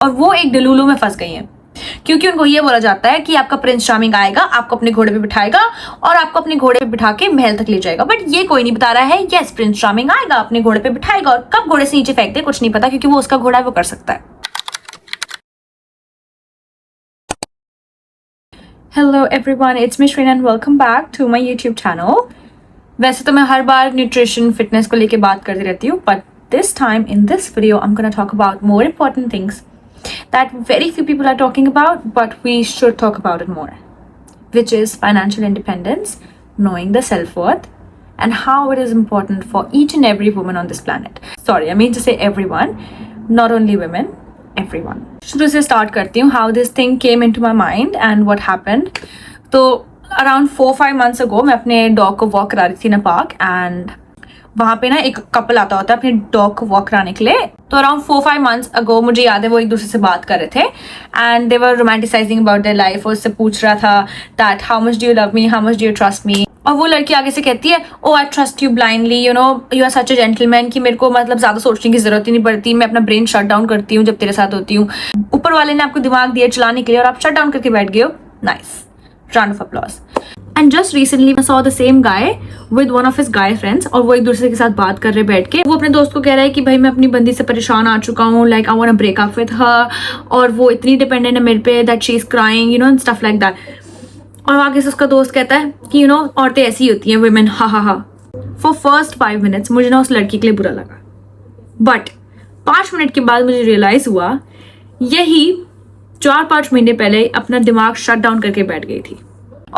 और वो एक डिलूलू में फंस गई हैं क्योंकि उनको ये बोला जाता है कि आपका प्रिंस चार्मिंग आएगा, आपको अपने घोड़े पे बिठाएगा और आपको अपने घोड़े पे बिठा के महल तक ले जाएगा। बट ये कोई नहीं बता रहा है यस प्रिंस चार्मिंग आएगा, अपने घोड़े पे बिठाएगा और कब घोड़े से नीचे फेंक दे कुछ नहीं पता, क्योंकि वो उसका घोड़ा है, वो कर सकता है। Hello everyone, it's me Shreya and welcome back to my YouTube channel. वैसे तो मैं हर बार न्यूट्रिशन फिटनेस को लेके बात करती रहती हूँ, but this time in this video I'm gonna talk about more important things that very few people are talking about, but we should talk about it more, which is financial independence, knowing the self-worth, and how it is important for each and every woman on this planet. Sorry, I mean to say everyone, not only women, everyone. शुरू से start करती हूँ how this thing came into my mind and what happened. तो around 4-5 months ago मैं अपने dog को walk करा रही थी ना park, and वहाँ पे ना एक कपल आता होता है अपने डॉग को वॉक कराने के लिए। तो अराउंड 4-5 मंथ्स अगो मुझे याद है वो एक दूसरे से बात कर रहे थे and they were romanticising about their life. और उससे पूछ रहा था that how much do you love me, how much do you trust me. और वो लड़की आगे से कहती है oh I trust you blindly, you know you are such a gentleman कि मेरे को मतलब ज्यादा सोचने की जरूरत ही नहीं पड़ती, मैं अपना ब्रेन शट डाउन करती हूँ जब तेरे साथ होती हूँ। ऊपर वाले ने आपको दिमाग दिया चलाने के लिए और आप शट डाउन करके बैठ गए हो। Nice, round of applause. And just recently I saw the same guy with one of his guy friends, और वो एक दूसरे के साथ बात कर रहे बैठ के। वो अपने दोस्त को कह रहा है कि भाई मैं अपनी बंदी से परेशान आ चुका हूँ, like I want to break up with her, और वो इतनी डिपेंडेंट है मेरे पे that she is crying, you know, and stuff like that. और आगे से उसका दोस्त कहता है कि यू नो औरतें ऐसी होती हैं वुमेन, हा हा हा। फॉर फर्स्ट 5 मिनट्स मुझे ना उस लड़की के लिए बुरा लगा, बट 5 मिनट के बाद मुझे रियलाइज हुआ यही 4-5 महीने पहले अपना दिमाग शट डाउन करके बैठ गई थी।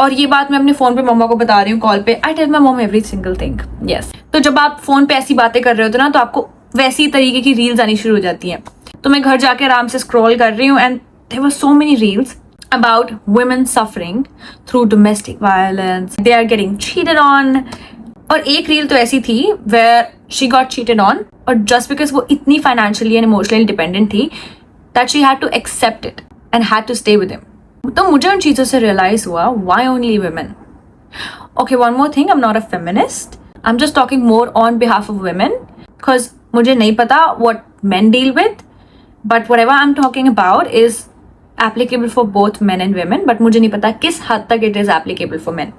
और ये बात मैं अपने फोन पे मम्मा को बता रही हूँ कॉल पे। I tell my mom every single thing. Yes, तो जब आप फोन पे ऐसी बातें कर रहे होते ना तो आपको वैसी तरीके की रील्स आनी शुरू हो जाती हैं। तो मैं घर जाके आराम से स्क्रॉल कर रही हूँ and there were so many reels about women suffering through domestic violence, they are getting cheated on. और एक रील तो ऐसी थी where she got cheated on, और जस्ट बिकॉज वो इतनी फाइनेंशियली एंड इमोशनली डिपेंडेंट थी that she had to accept it and had to stay with him. तो मुझे उन चीज़ों से रियलाइज हुआ why only women. Okay, one more thing, I am not a feminist, I am just talking more on behalf of women because मुझे नहीं पता what main deal with, but whatever I am talking about is applicable for both men and women, but मुझे नहीं पता किस हद तक it is applicable for main.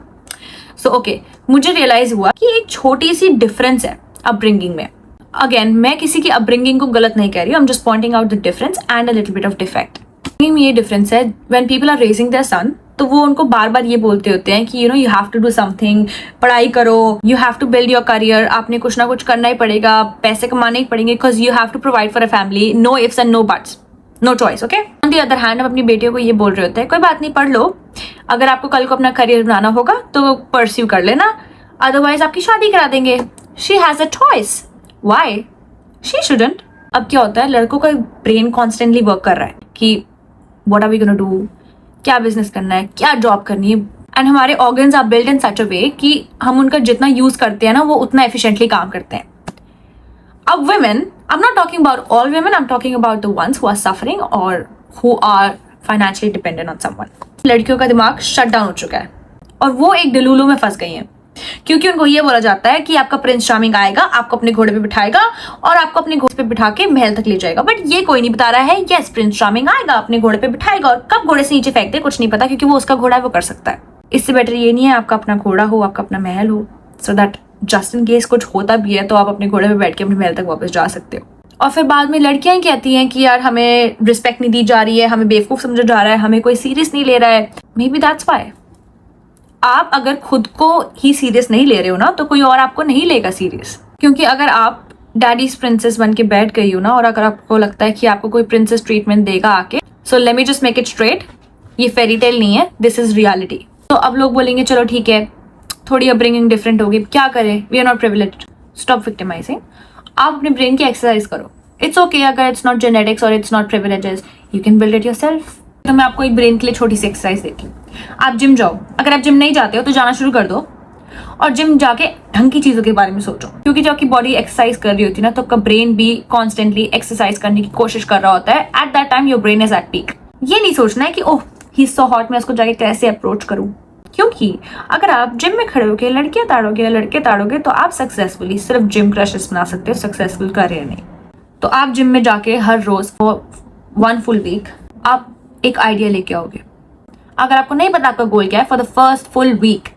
So okay, मुझे रियलाइज हुआ कि एक छोटी सी डिफरेंस है अपब्रिंगिंग में। अगेन, मैं किसी की अपब्रिंगिंग को गलत नहीं कह रही हूँ, I am just pointing out the difference and a little bit of defect. ये डिफरेंस है when people are raising their son, तो वो उनको बार बार ये बोलते होते हैं कि you know you have to do something, पढ़ाई करो, you have to build your career, आपने कुछ ना कुछ करना ही पड़ेगा, पैसे कमाने ही पड़ेंगे because you have to provide for a family, no ifs and no buts, no choice. Okay, on the other hand, हम अपनी बेटियों को ये बोल रहे होते हैं कोई बात नहीं, पढ़ लो, अगर आपको कल को अपना करियर बनाना होगा तो परस्यू कर लेना, अदरवाइज आपकी शादी करा देंगे। She has a choice, why she shouldn't. अब क्या होता है, लड़कों का ब्रेन कॉन्स्टेंटली वर्क कर रहा है कि what are we gonna do, क्या बिजनेस करना है, क्या जॉब करनी है, एंड हमारे ऑर्गन्स आर बिल्ड इन सच अ वे कि हम उनका जितना यूज करते हैं ना वो उतना एफिशिएंटली काम करते हैं। अब women, I am not talking about all women, I am talking about the ones who are suffering और who are financially dependent on someone. लड़कियों का दिमाग शट डाउन हो चुका है और वो एक डिलूलू में फंस गई हैं क्योंकि उनको ये बोला जाता है कि आपका प्रिंस चार्मिंग आएगा, आपको अपने घोड़े पे बिठाएगा और आपको अपने घोड़े पे बिठा के महल तक ले जाएगा। बट ये कोई नहीं बता रहा है यस प्रिंस चार्मिंग आएगा, अपने घोड़े पे बिठाएगा और कब घोड़े से नीचे फेंक दे कुछ नहीं पता, क्योंकि वो उसका घोड़ा है, वो कर सकता है। इससे बेटर ये नहीं है आपका अपना घोड़ा हो, आपका अपना महल हो, so that just in case कुछ होता भी है तो आप अपने घोड़े पे बैठ के अपने महल तक वापस जा सकते हो। और फिर बाद में लड़कियां कहती हैं कि यार हमें रिस्पेक्ट नहीं दी जा रही है, हमें बेवकूफ समझा जा रहा है, हमें कोई सीरियस नहीं ले रहा है। May be that's why. आप अगर खुद को ही सीरियस नहीं ले रहे हो ना तो कोई और आपको नहीं लेगा सीरियस, क्योंकि अगर आप डैडीज प्रिंसेस बन के बैठ गई हो ना और अगर आपको लगता है कि आपको कोई प्रिंसेस ट्रीटमेंट देगा आके, so let me just make it straight, ये फेरी टेल नहीं है, दिस इज रियलिटी। तो अब लोग बोलेंगे चलो ठीक है थोड़ी अपब्रिंगिंग डिफरेंट होगी, क्या करें, we are not privileged, stop victimising. आप अपने ब्रेन की एक्सरसाइज करो, इट्स ओके अगर इट्स नॉट जेनेटिक्स और it's not privileges, you can build it yourself. तो मैं आपको एक ब्रेन के लिए छोटी सी एक्सरसाइज देती हूँ। आप जिम जाओ, अगर आप जिम नहीं जाते हो तो जाना शुरू कर दो और जिम जाके ढंग की चीजों के बारे में सोचो, क्योंकि जब आपकी बॉडी एक्सरसाइज कर रही होती है ना तो आपका ब्रेन भी कॉन्स्टेंटली एक्सरसाइज करने की कोशिश कर रहा होता है। At that time your brain is at peak. ये नहीं सोचना है कि ओह ही इज सो हॉट, मैं उसको जाके कैसे अप्रोच करूं, क्योंकि अगर आप जिम में खड़े होकर लड़कियां ताड़ोगे, लड़के ताड़ोगे तो आप सक्सेसफुली सिर्फ जिम क्रशेस बना सकते हो, सक्सेसफुल करियर नहीं। तो आप जिम में जाके हर रोज 1 full week आप एक आइडिया लेके आओगे। अगर आपको नहीं पता आपका गोल क्या है, for the first full week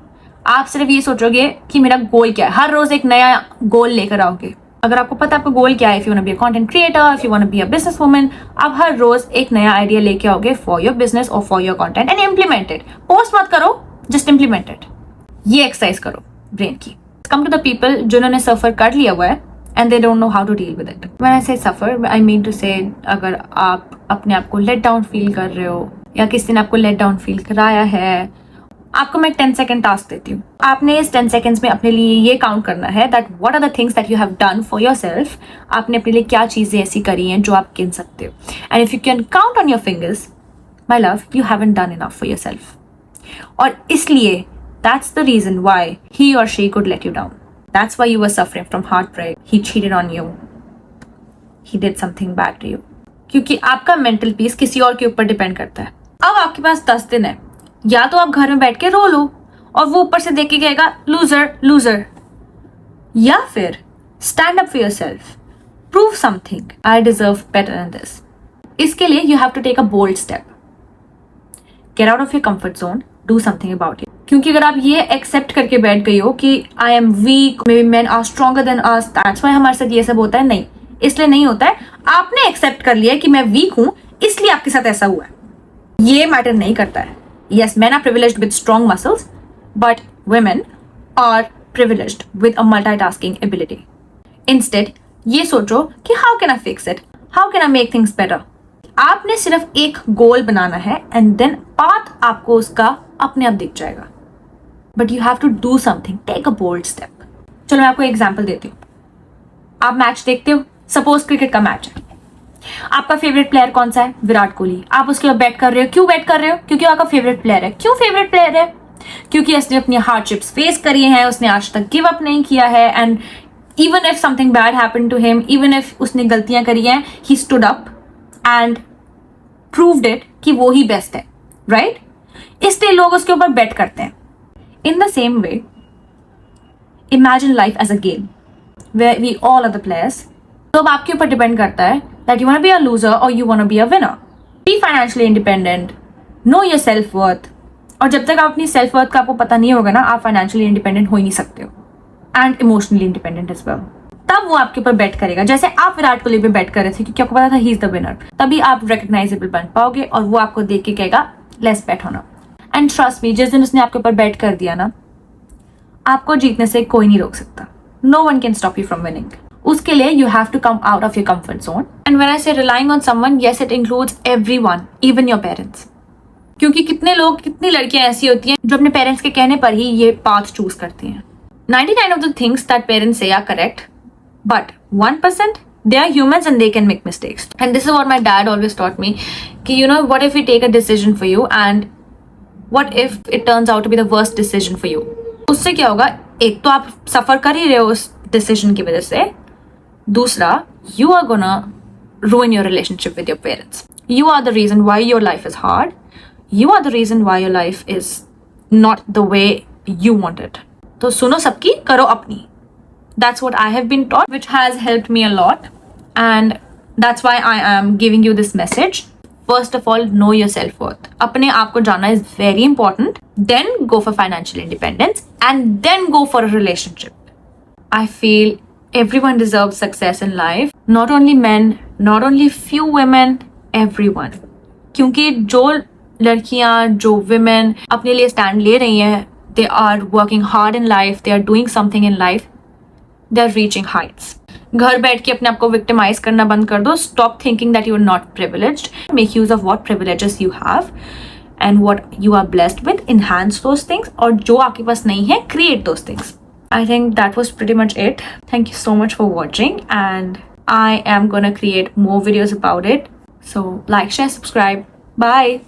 आप सिर्फ ये सोचोगे कि मेरा गोल क्या है। हर रोज एक नया गोल लेकर आओगे। अगर आपको पता है आपका गोल क्या है, if you want to be a content creator, if you want to be a business woman, आप हर रोज एक नया आइडिया लेके आओगे फॉर योर बिजनेस और for your content and implement it. Post मत करो, जस्ट इम्प्लीमेंट इट। ये एक्सरसाइज करो ब्रेन की। कम टू द पीपल जिन्होंने सफर कर लिया हुआ है and they don't know how to deal with it. When I say suffer, I mean to say अगर आप अपने आप को let down feel कर रहे हो या किसी ने आपको let down feel कराया है, आपको मैं 10 सेकेंड टास्क देती हूँ। आपने इस 10 सेकेंड्स में अपने लिए ये काउंट करना है that what are the things that you have done for yourself। आपने अपने लिए क्या चीजें ऐसी करी हैं जो आप गिन सकते हो। And if you can count on your fingers, my love, you haven't done enough for yourself। और इसलिए that's the reason why he or she could let you down। That's why you were suffering from heartbreak। He cheated on you। He did something bad to you। क्योंकि आपका mental peace किसी और के ऊपर depend करता है। अब आपके पास 10 दिन है, या तो आप घर में बैठ के रो लो और वो ऊपर से देख के कहेगा लूजर लूजर, या फिर stand up for yourself, prove something, I deserve better than this. इसके लिए you have to take a bold step, get out of your comfort zone, do something about it. क्योंकि अगर आप ये एक्सेप्ट करके बैठ गई हो कि I am weak, maybe men are stronger than us, that's why हमारे साथ ये सब होता है, नहीं, इसलिए नहीं होता है। आपने एक्सेप्ट कर लिया कि मैं वीक हूं इसलिए आपके साथ ऐसा हुआ है। ये मैटर नहीं करता है। Yes, men are privileged with strong muscles, but women are privileged with a multitasking ability। Instead, ये सोचो कि how can I fix it? How can I make things better? आपने सिर्फ एक गोल बनाना है and then पाथ आपको उसका अपने आप दिख जाएगा। But you have to do something, take a bold step। चलो मैं आपको एग्जाम्पल देती हूँ। आप मैच देखते हो, सपोज क्रिकेट का मैच है, आपका फेवरेट प्लेयर कौन सा है? विराट कोहली। आप उसके ऊपर बैट कर रहे हो। क्यों बैट कर रहे हो? क्योंकि आपका फेवरेट प्लेयर है। क्यों फेवरेट प्लेयर है? क्योंकि उसने अपनी हार्डशिप्स फेस करी हैं, उसने आज तक गिव अप नहीं किया है, and even if something bad happened to him, even if उसने गलतियां करी हैं, he stood up and proved it कि वो ही बेस्ट है, राइट? इसलिए लोग उसके ऊपर बैट करते हैं। In the same way, imagine life as a game where we all are the players. तो अब आपके ऊपर डिपेंड करता है that you want to be a loser or you want to be a winner। Be financially independent, know your self worth। और जब तक आप अपनी self worth का आपको पता नहीं होगा ना, आप financially independent हो ही नहीं सकते हो, and emotionally independent as well। तब वो आपके ऊपर बैट करेगा, जैसे आप विराट कोहली पे बैट कर रहे थे क्योंकि आपको पता था he is the winner। तभी आप recognizable बन पाओगे और वो आपको देख के कहेगा let's bet होना। And trust me, जिस दिन उसने आपके ऊपर बैट कर दिया ना, आपको जीतने से कोई नहीं रोक सकता। No one can stop you from winning। उसके लिए you have to come out of your comfort zone। And when I say relying on someone, yes, it includes everyone, even your parents। क्योंकि कितने लोग, कितनी लड़कियां ऐसी होती हैं जो अपने पेरेंट्स के कहने पर ही ये पाथ चूज करती हैं। 99 of the things that parents say are correct, but 1% they are humans and they can make mistakes। And this is what my dad always taught me कि you know what if we take a decision for you and what if it turns out to be the worst decision for you। उससे क्या होगा? एक तो आप सफर कर ही रहे हो उस डिसीजन की वजह से, दूसरा you are gonna ruin your relationship with your parents। You are the reason why your life is hard। You are the reason why your life is not the way you want it। तो सुनो सबकी, करो अपनी। That's what I have been taught, which has helped me a lot, and that's why I am giving you this message। First of all, know your self-worth। अपने आप को जानना is very important। Then go for financial independence, and then go for a relationship। I feel everyone deserves success in life, not only men, not only few women, everyone। क्योंकि जो लड़कियां, जो women अपने लिए stand ले रही हैं, they are working hard in life, they are doing something in life, they are reaching heights। घर बैठ के अपने आप को victimize करना बंद कर दो। Stop thinking that you are not privileged। Make use of what privileges you have and what you are blessed with, enhance those things, और जो आपके पास नहीं है, create those things। I think that was pretty much it। Thank you so much for watching, and I am gonna create more videos about it। So like, share, subscribe। Bye।